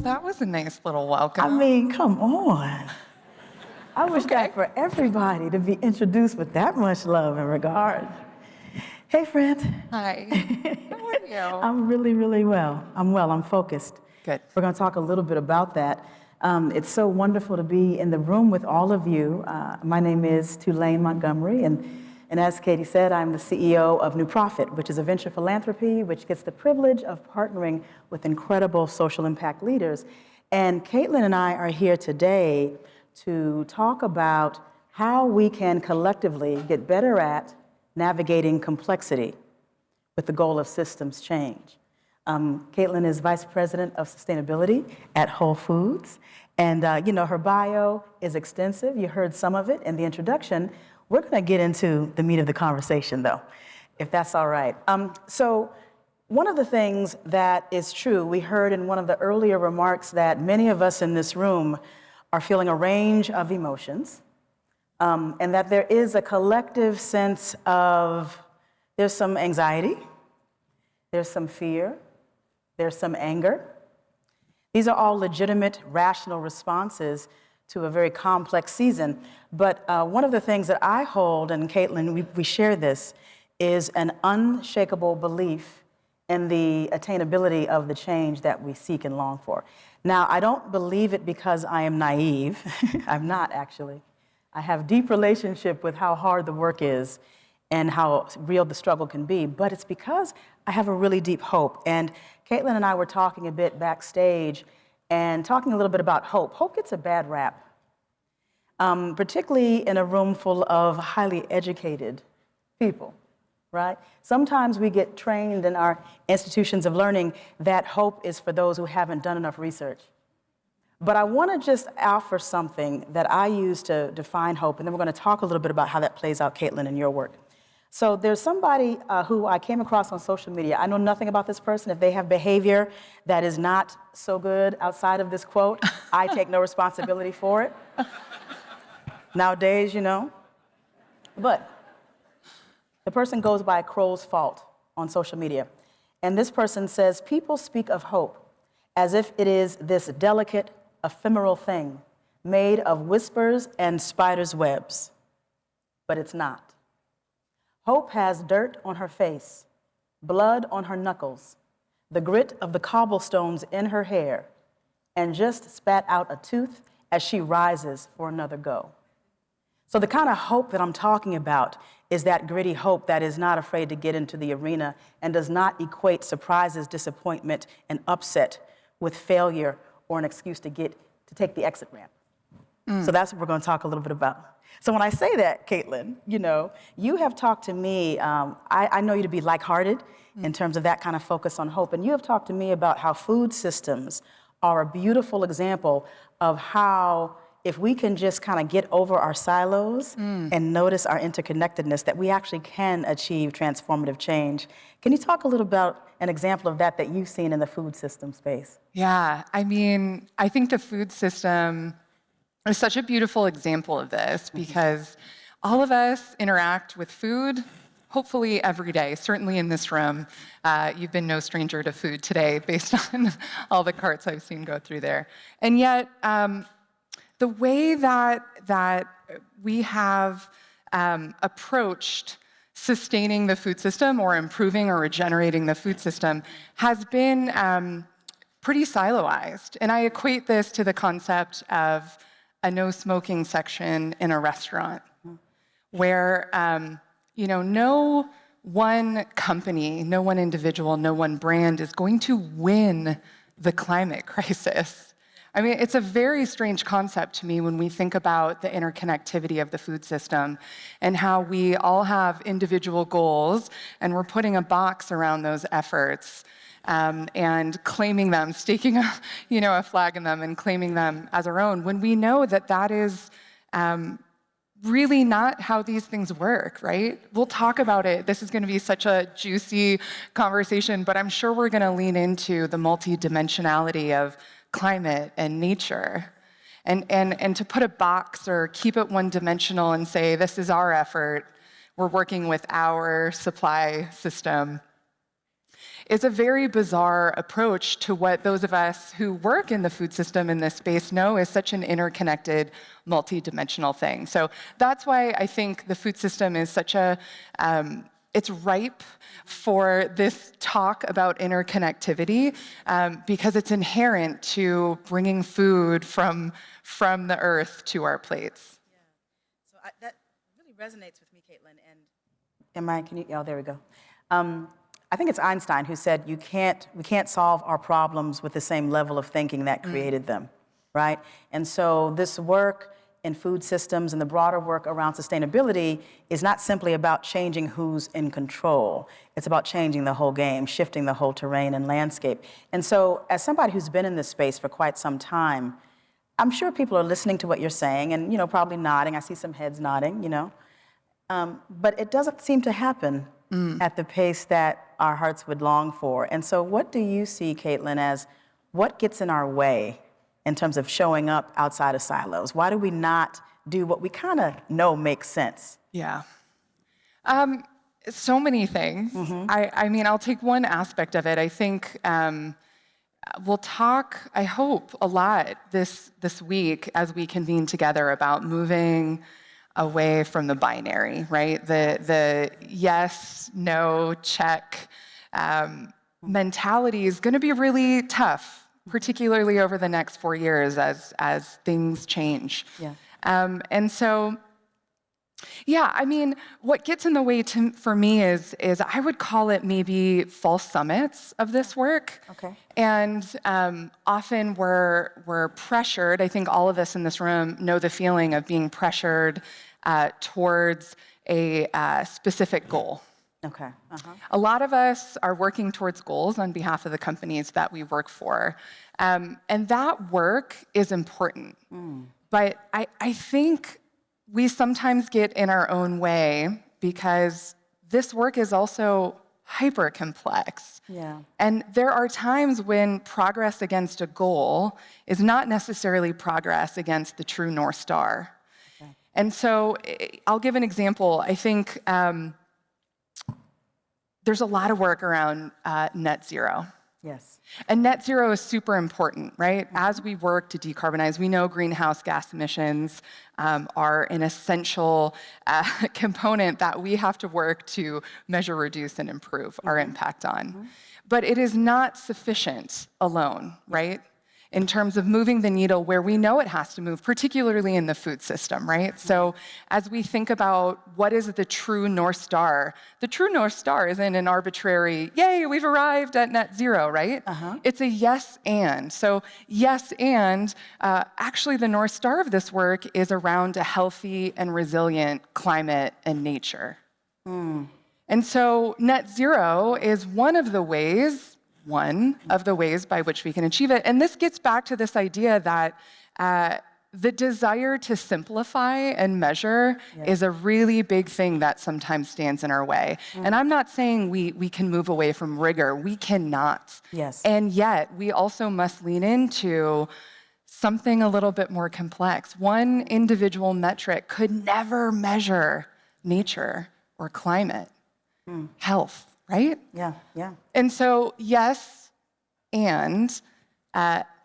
that was a nice little I welcome. mean, come on. I wish that for everybody to be introduced with that much love and regard. Hey, friend. Hi. How are you? I'm really, really well. I'm focused. Good. We're going to talk a little bit about that. It's so wonderful to be in the room with all of you. My name is Tulaine Montgomery, and as Katie said, I'm the CEO of New Profit, which is a venture philanthropy which gets the privilege of partnering with incredible social impact leaders. And Caitlin and I are here today to talk about how we can collectively get better at navigating complexity with the goal of systems change. Caitlin is Vice President of Sustainability at Whole Foods. And her bio is extensive. You heard some of it in the introduction. We're going to get into the meat of the conversation, though, if that's all right. So one of the things that is true, we heard in one of the earlier remarks that many of us in this room are feeling a range of emotions, and that there is a collective sense of, there's some anxiety, there's some fear, there's some anger. These are all legitimate, rational responses to a very complex season. But one of the things that I hold, and Caitlin, we share this, is an unshakable belief in the attainability of the change that we seek and long for. Now, I don't believe it because I am naive. I'm not, actually. I have deep relationship with how hard the work is and how real the struggle can be, but it's because I have a really deep hope. And Caitlin and I were talking a bit backstage and talking a little bit about hope. Hope gets a bad rap, particularly in a room full of highly educated people, right? Sometimes we get trained in our institutions of learning that hope is for those who haven't done enough research. But I want to just offer something that I use to define hope, and then we're going to talk a little bit about how that plays out, Caitlin, in your work. So there's somebody who I came across on social media. I know nothing about this person. If they have behavior that is not so good outside of this quote, I take no responsibility for it. Nowadays, But the person goes by Crow's Fault on social media. And this person says, people speak of hope as if it is this delicate, ephemeral thing made of whispers and spiders' webs. But it's not. Hope has dirt on her face, blood on her knuckles, the grit of the cobblestones in her hair, and just spat out a tooth as she rises for another go. So the kind of hope that I'm talking about is that gritty hope that is not afraid to get into the arena and does not equate surprises, disappointment, and upset with failure or an excuse to take the exit ramp. So that's what we're going to talk a little bit about. So when I say that, Caitlin, you have talked to me, I know you to be like-hearted in terms of that kind of focus on hope, and you have talked to me about how food systems are a beautiful example of how, if we can just kind of get over our silos and notice our interconnectedness, that we actually can achieve transformative change. Can you talk a little about an example of that you've seen in the food system space? Yeah, I think the food system is such a beautiful example of this because all of us interact with food, hopefully every day, certainly in this room. You've been no stranger to food today based on all the carts I've seen go through there. And yet, the way that we have approached sustaining the food system or improving or regenerating the food system has been pretty siloized. And I equate this to the concept of a no-smoking section in a restaurant where no one company, no one individual, no one brand is going to win the climate crisis. It's a very strange concept to me when we think about the interconnectivity of the food system and how we all have individual goals and we're putting a box around those efforts and claiming them, staking a flag in them and claiming them as our own, when we know that is really not how these things work, right? We'll talk about it. This is going to be such a juicy conversation, but I'm sure we're going to lean into the multidimensionality of climate and nature. And to put a box or keep it one-dimensional and say, this is our effort, we're working with our supply system, is a very bizarre approach to what those of us who work in the food system in this space know is such an interconnected, multidimensional thing. So that's why I think the food system is such a, it's ripe for this talk about interconnectivity because it's inherent to bringing food from the earth to our plates. Yeah. So that really resonates with me, Caitlin. And can you, oh, there we go. I think it's Einstein who said we can't solve our problems with the same level of thinking that created them, right? And so this work in food systems and the broader work around sustainability is not simply about changing who's in control. It's about changing the whole game, shifting the whole terrain and landscape. And so as somebody who's been in this space for quite some time, I'm sure people are listening to what you're saying and, probably nodding. I see some heads nodding, but it doesn't seem to happen at the pace that our hearts would long for. And so what do you see, Caitlin, as what gets in our way in terms of showing up outside of silos? Why do we not do what we kind of know makes sense? Yeah. So many things. I mean, I'll take one aspect of it. I think we'll talk, I hope, a lot this week as we convene together about moving away from the binary, right? The yes, no, check mentality is going to be really tough, particularly over the next 4 years as things change. Yeah. And so, yeah, I mean, what gets in the way for me is I would call it maybe false summits of this work. Okay. And often we're pressured. I think all of us in this room know the feeling of being pressured towards a specific goal. Okay. A lot of us are working towards goals on behalf of the companies that we work for. And that work is important. But I think we sometimes get in our own way because this work is also hyper complex. Yeah. And there are times when progress against a goal is not necessarily progress against the true North Star. Okay. And so I'll give an example. I think there's a lot of work around net zero. Yes. And net zero is super important, right? As we work to decarbonize, we know greenhouse gas emissions are an essential component that we have to work to measure, reduce, and improve our impact on. But it is not sufficient alone, right? In terms of moving the needle where we know it has to move, particularly in the food system, right? So as we think about what is the true North Star, the true North Star isn't an arbitrary, yay, we've arrived at net zero, right? It's a yes and. So yes and, actually the North Star of this work is around a healthy and resilient climate and nature. And so net zero is one of the ways by which we can achieve it. And this gets back to this idea that the desire to simplify and measure is a really big thing that sometimes stands in our way. And I'm not saying we can move away from rigor. We cannot. Yes. And yet, we also must lean into something a little bit more complex. One individual metric could never measure nature or climate, health, right? Yeah, yeah. And so, yes, and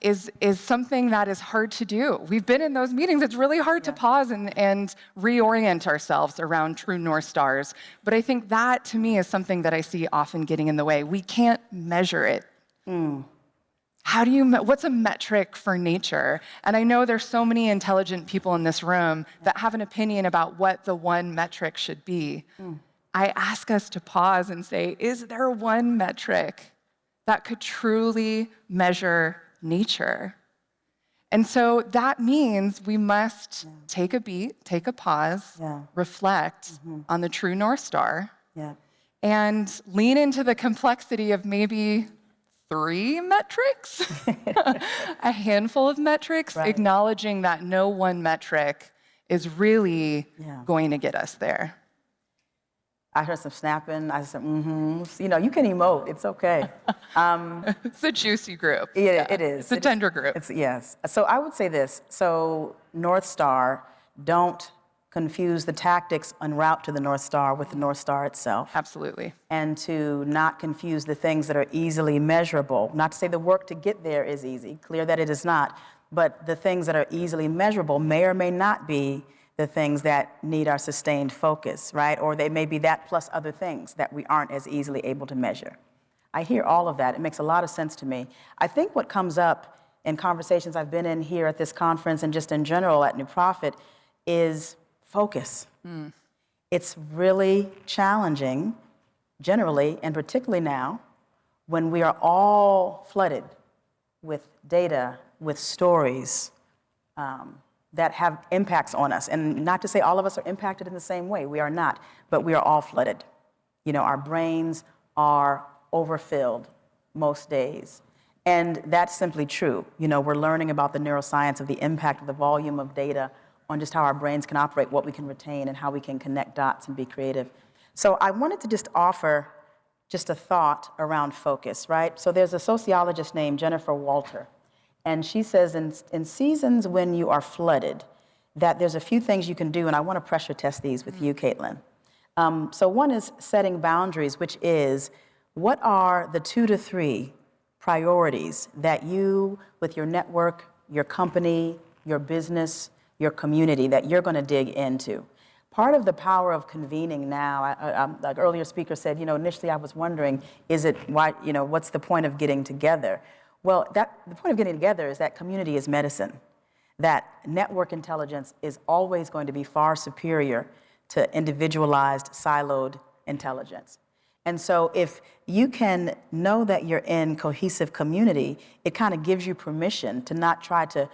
is something that is hard to do. We've been in those meetings. It's really hard to pause and reorient ourselves around true North Stars. But I think that, to me, is something that I see often getting in the way. We can't measure it. How do you, what's a metric for nature? And I know there's so many intelligent people in this room that have an opinion about what the one metric should be. I ask us to pause and say, is there one metric that could truly measure nature? And so that means we must take a beat, take a pause, reflect on the true North Star, and lean into the complexity of maybe 3 metrics, a handful of metrics, acknowledging that no one metric is really going to get us there. I heard some snapping. I said, you can emote. It's okay. It's a juicy group. It is. It's a tender group. Yes. So I would say this. So North Star, don't confuse the tactics en route to the North Star with the North Star itself. Absolutely. And to not confuse the things that are easily measurable. Not to say the work to get there is easy, clear that it is not, but the things that are easily measurable may or may not be the things that need our sustained focus, right? Or they may be that plus other things that we aren't as easily able to measure. I hear all of that. It makes a lot of sense to me. I think what comes up in conversations I've been in here at this conference and just in general at New Prophet is focus. It's really challenging, generally, and particularly now, when we are all flooded with data, with stories that have impacts on us. And not to say all of us are impacted in the same way. We are not, but we are all flooded. You know, our brains are overfilled most days. And that's simply true. You know, we're learning about the neuroscience of the impact of the volume of data on just how our brains can operate, what we can retain, and how we can connect dots and be creative. So I wanted to just offer just a thought around focus, right? So there's a sociologist named Jennifer Walter, and she says in seasons when you are flooded, that there's a few things you can do, and I want to pressure test these with you, Caitlin. So one is setting boundaries, which is, what are the 2 to 3 priorities that you, with your network, your company, your business, your community, that you're going to dig into? Part of the power of convening now, like earlier speaker said, you know, initially I was wondering, is it why, you know, what's the point of getting together? Well, the point of getting together is that community is medicine, that network intelligence is always going to be far superior to individualized, siloed intelligence. And so if you can know that you're in cohesive community, it kind of gives you permission to not try to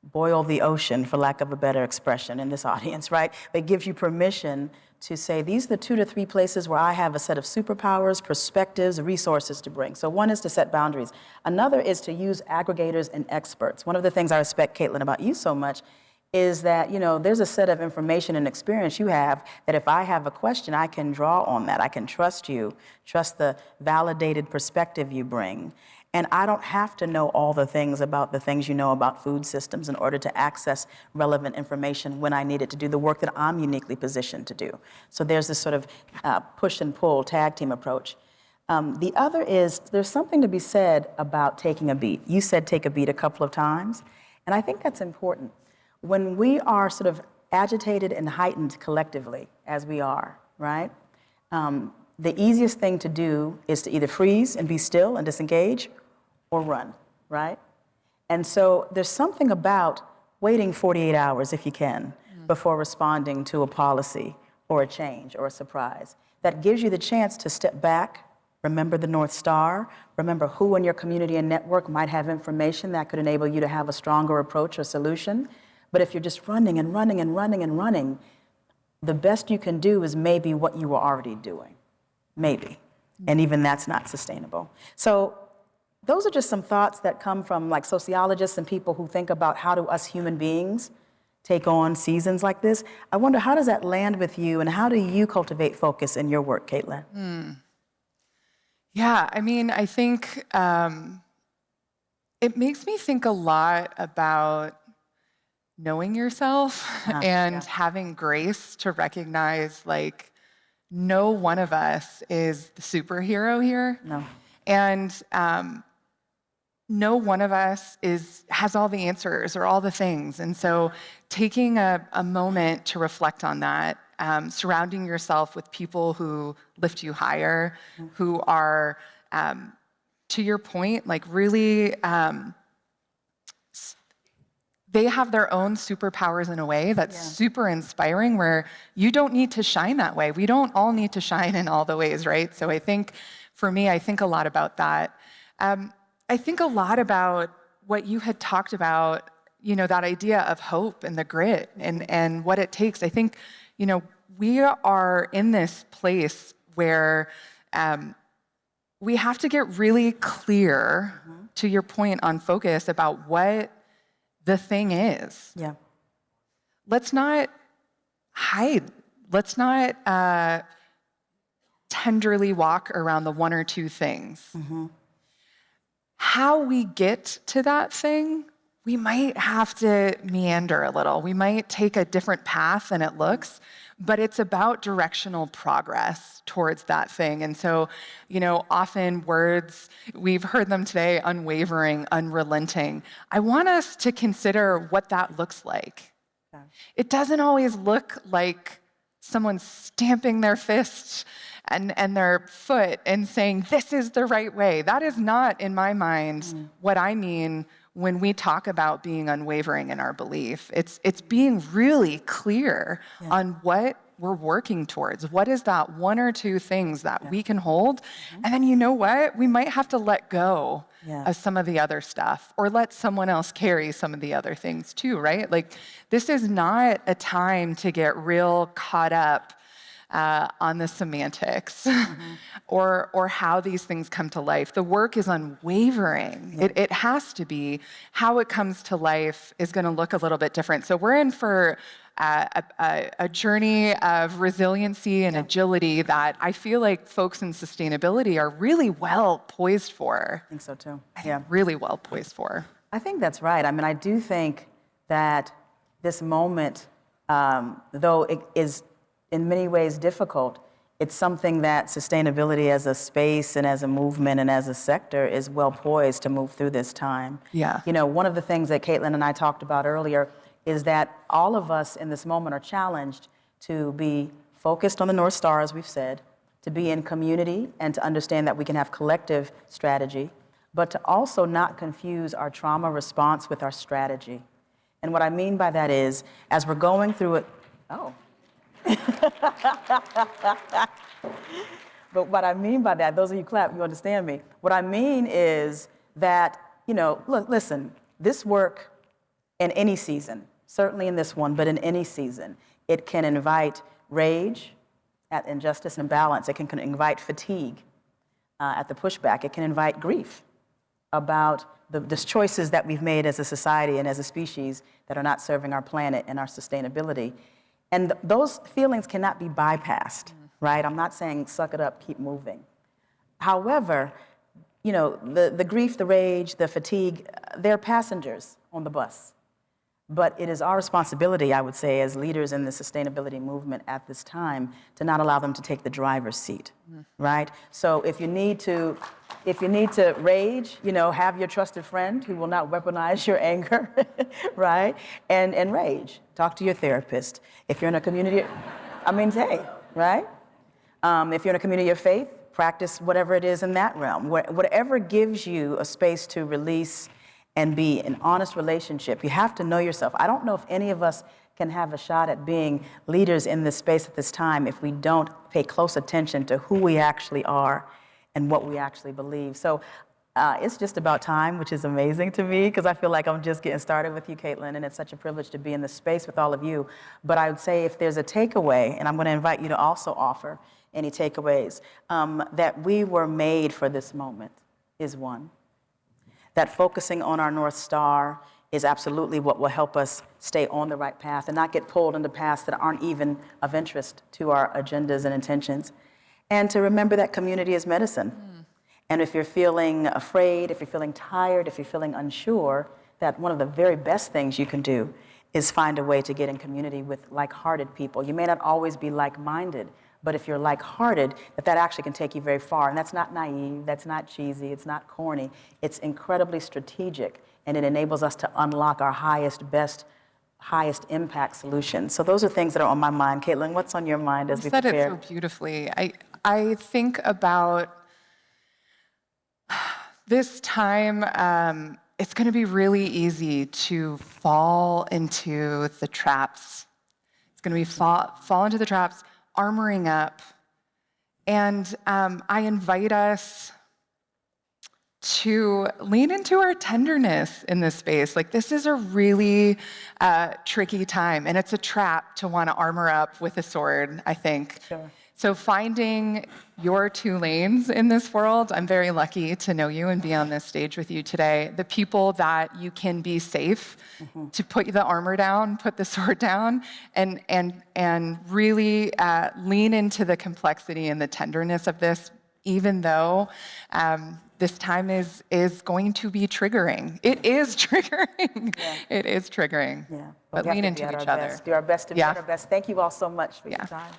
boil the ocean, for lack of a better expression in this audience, right? It gives you permission to say, these are the 2 to 3 places where I have a set of superpowers, perspectives, resources to bring. So one is to set boundaries. Another is to use aggregators and experts. One of the things I respect, Caitlin, about you so much is that, you know, there's a set of information and experience you have that if I have a question, I can draw on that. I can trust you, trust the validated perspective you bring. And I don't have to know all the things about the things you know about food systems in order to access relevant information when I need it to do the work that I'm uniquely positioned to do. So there's this sort of push and pull tag team approach. The other is, there's something to be said about taking a beat. You said take a beat a couple of times, and I think that's important. When we are sort of agitated and heightened collectively, as we are, right? The easiest thing to do is to either freeze and be still and disengage, or run, right? And so there's something about waiting 48 hours, if you can, before responding to a policy or a change or a surprise that gives you the chance to step back, remember the North Star, remember who in your community and network might have information that could enable you to have a stronger approach or solution. But if you're just running and running and running and running, the best you can do is maybe what you were already doing, maybe. And even that's not sustainable. So those are just some thoughts that come from like sociologists and people who think about how do us human beings take on seasons like this. I wonder, how does that land with you, and how do you cultivate focus in your work, Caitlin? Yeah, I mean, I think it makes me think a lot about knowing yourself and having grace to recognize, like, no one of us is the superhero here. No. And no one of us has all the answers or all the things. And so taking a moment to reflect on that, surrounding yourself with people who lift you higher, who are, to your point, like really, they have their own superpowers in a way that's super inspiring, where you don't need to shine that way. We don't all need to shine in all the ways, right? So I think, for me, I think a lot about that. I think a lot about what you had talked about, you know, that idea of hope and the grit and what it takes. I think, you know, we are in this place where we have to get really clear, to your point on focus, about what the thing is. Yeah. Let's not hide. Let's not tenderly walk around the 1 or 2 things. How we get to that thing, we might have to meander a little. We might take a different path than it looks, but it's about directional progress towards that thing. And so, often words, we've heard them today, unwavering, unrelenting. I want us to consider what that looks like. Yeah. It doesn't always look like someone stamping their fist and their foot and saying, this is the right way. That is not, in my mind, what I mean when we talk about being unwavering in our belief. It's being really clear on what we're working towards. What is that one or two things that we can hold? And then you know what? We might have to let go of some of the other stuff, or let someone else carry some of the other things too, right? Like, this is not a time to get real caught up on the semantics or how these things come to life. The work is unwavering. It has to be. How it comes to life is going to look a little bit different. So we're in for a journey of resiliency and agility that I feel like folks in sustainability are really well poised for. I think so too. Really well poised for. I think that's right. I mean, I do think that this moment, though it is in many ways difficult, it's something that sustainability as a space and as a movement and as a sector is well poised to move through this time. Yeah. One of the things that Caitlin and I talked about earlier is that all of us in this moment are challenged to be focused on the North Star, as we've said, to be in community and to understand that we can have collective strategy, but to also not confuse our trauma response with our strategy. And what I mean by that is, as we're going through it, but what I mean by that, those of you clap, you understand me. What I mean is that, look, listen, this work in any season, certainly in this one, but in any season, it can invite rage at injustice and balance. It can invite fatigue at the pushback. It can invite grief about the choices that we've made as a society and as a species that are not serving our planet and our sustainability. And those feelings cannot be bypassed, right? I'm not saying suck it up, keep moving. However, the grief, the rage, the fatigue, they're passengers on the bus. But it is our responsibility, I would say, as leaders in the sustainability movement at this time, to not allow them to take the driver's seat, right? So if you need to rage, have your trusted friend who will not weaponize your anger, right? And rage. Talk to your therapist. If you're in a community, hey, right? If you're in a community of faith, practice whatever it is in that realm. Whatever gives you a space to release and be an honest relationship. You have to know yourself. I don't know if any of us can have a shot at being leaders in this space at this time if we don't pay close attention to who we actually are and what we actually believe. So it's just about time, which is amazing to me, because I feel like I'm just getting started with you, Caitlin, and it's such a privilege to be in this space with all of you. But I would say if there's a takeaway, and I'm going to invite you to also offer any takeaways, that we were made for this moment is one. That focusing on our North Star is absolutely what will help us stay on the right path and not get pulled into paths that aren't even of interest to our agendas and intentions. And to remember that community is medicine. And if you're feeling afraid, if you're feeling tired, if you're feeling unsure, that one of the very best things you can do is find a way to get in community with like-hearted people. You may not always be like-minded, but if you're like-hearted, that actually can take you very far. And that's not naive, that's not cheesy, it's not corny. It's incredibly strategic, and it enables us to unlock our highest, best, highest impact solutions. So those are things that are on my mind. Caitlin, what's on your mind as we prepare? You said it so beautifully. I think about this time, it's going to be really easy to fall into the traps. It's going to be fall into the traps, armoring up. And I invite us to lean into our tenderness in this space. Like, this is a really tricky time, and it's a trap to want to armor up with a sword, I think. Sure. So finding your Tulaines in this world, I'm very lucky to know you and be on this stage with you today. The people that you can be safe to put the armor down, put the sword down, and really lean into the complexity and the tenderness of this, even though this time is going to be triggering. It is triggering. Yeah. It is triggering. Yeah. But we have lean to into be at each our other. best. Do our best to be Yeah. at our best. Thank you all so much for your Yeah. time.